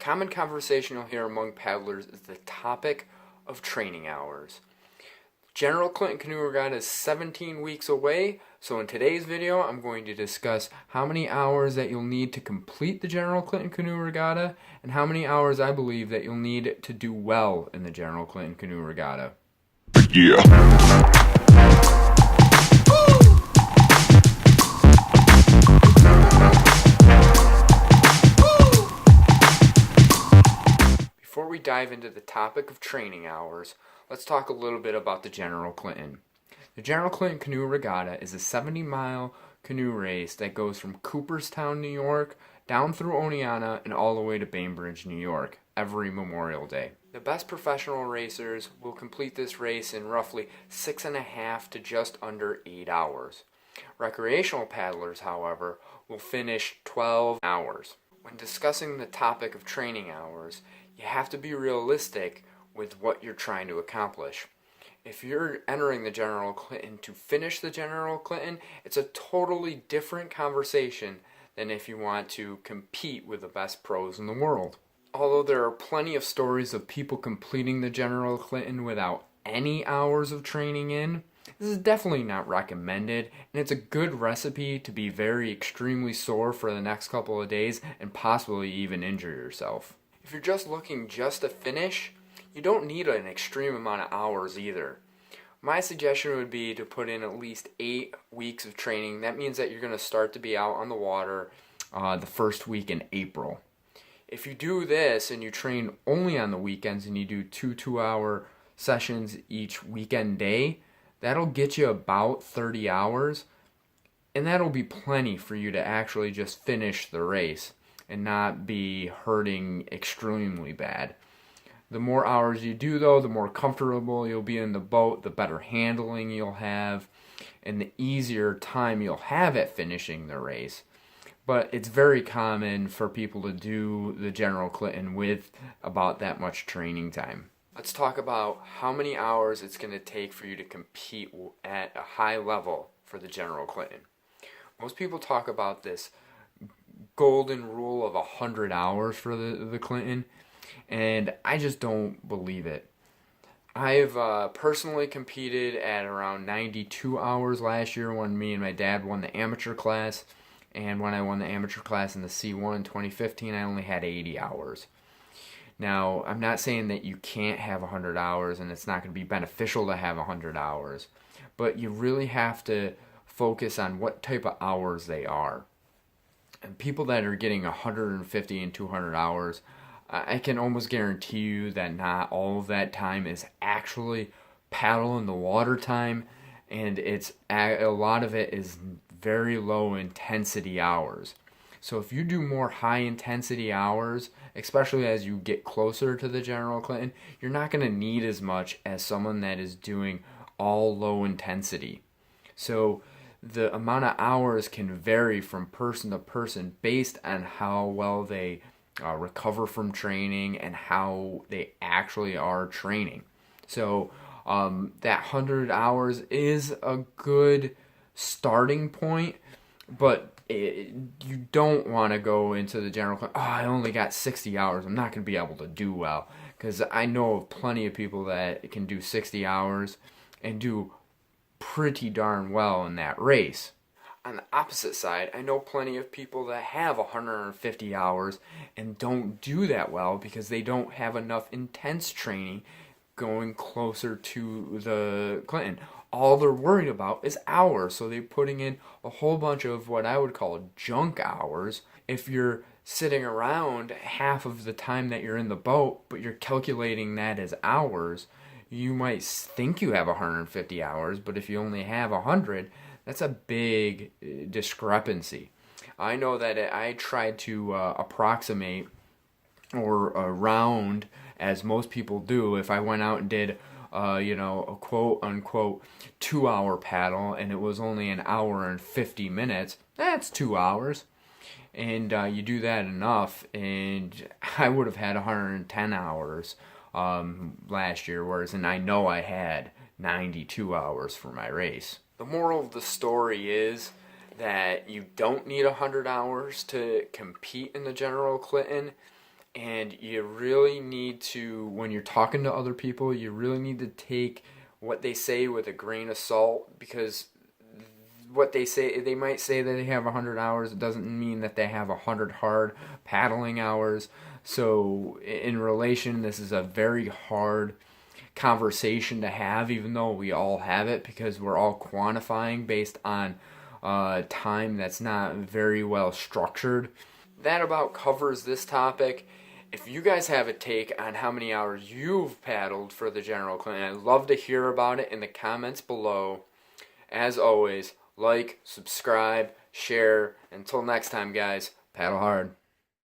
common conversation you'll hear among paddlers is the topic of training hours. General Clinton Canoe Regatta is 17 weeks away, so in today's video I'm going to discuss how many hours that you'll need to complete the General Clinton Canoe Regatta and how many hours I believe that you'll need to do well in the General Clinton Canoe Regatta. Yeah. Before we dive into the topic of training hours, let's talk a little bit about the General Clinton. The General Clinton Canoe Regatta is a 70-mile canoe race that goes from Cooperstown, New York, down through Oneonta and all the way to Bainbridge, New York, every Memorial Day. The best professional racers will complete this race in roughly 6.5 to just under 8 hours. Recreational paddlers, however, will finish 12 hours. When discussing the topic of training hours, you have to be realistic with what you're trying to accomplish. If you're entering the General Clinton to finish the General Clinton, it's a totally different conversation than if you want to compete with the best pros in the world. Although there are plenty of stories of people completing the General Clinton without any hours of training in, this is definitely not recommended, and it's a good recipe to be very extremely sore for the next couple of days and possibly even injure yourself. If you're just looking just to finish, you don't need an extreme amount of hours either. My suggestion would be to put in at least 8 weeks of training. That means that you're going to start to be out on the water the first week in April. If you do this and you train only on the weekends and you do 2 sessions each weekend day, that'll get you about 30 hours, and that'll be plenty for you to actually just finish the race and not be hurting extremely bad. The more hours you do, though, the more comfortable you'll be in the boat, the better handling you'll have, and the easier time you'll have at finishing the race. But it's very common for people to do the General Clinton with about that much training time. Let's talk about how many hours it's going to take for you to compete at a high level for the General Clinton. Most people talk about this golden rule of 100 hours for the Clinton, and I just don't believe it. I've personally competed at around 92 hours last year when me and my dad won the amateur class, and when I won the amateur class in the C1 in 2015, I only had 80 hours. Now, I'm not saying that you can't have 100 hours and it's not going to be beneficial to have 100 hours, but you really have to focus on what type of hours they are. And people that are getting 150 and 200 hours, I can almost guarantee you that not all of that time is actually paddle in the water time, and a lot of it is very low intensity hours. So if you do more high intensity hours, especially as you get closer to the General Clinton, you're not going to need as much as someone that is doing all low intensity. So the amount of hours can vary from person to person based on how well they recover from training and how they actually are training. So that 100 hours is a good starting point, but you don't want to go into the General Clinton, I only got 60 hours, I'm not going to be able to do well. Because I know of plenty of people that can do 60 hours and do pretty darn well in that race. On the opposite side, I know plenty of people that have 150 hours and don't do that well because they don't have enough intense training going closer to the Clinton. All they're worried about is hours, so they're putting in a whole bunch of what I would call junk hours. If you're sitting around half of the time that you're in the boat, but you're calculating that as hours, you might think you have 150 hours, but if you only have 100, that's a big discrepancy. I know that I tried to approximate or round, as most people do. If I went out and did a quote-unquote 2-hour paddle and it was only an hour and 50 minutes, that's 2 hours. And you do that enough, and I would have had 110 hours last year, and I know I had 92 hours for my race. The moral of the story is that you don't need 100 hours to compete in the General Clinton. And you really need to, when you're talking to other people, you really need to take what they say with a grain of salt, because what they say, they might say that they have 100 hours. It doesn't mean that they have 100 hard paddling hours. So in relation, this is a very hard conversation to have, even though we all have it, because we're all quantifying based on time that's not very well structured. That about covers this topic. If you guys have a take on how many hours you've paddled for the General Clinton, I'd love to hear about it in the comments below. As always, like, subscribe, share. Until next time, guys, paddle hard.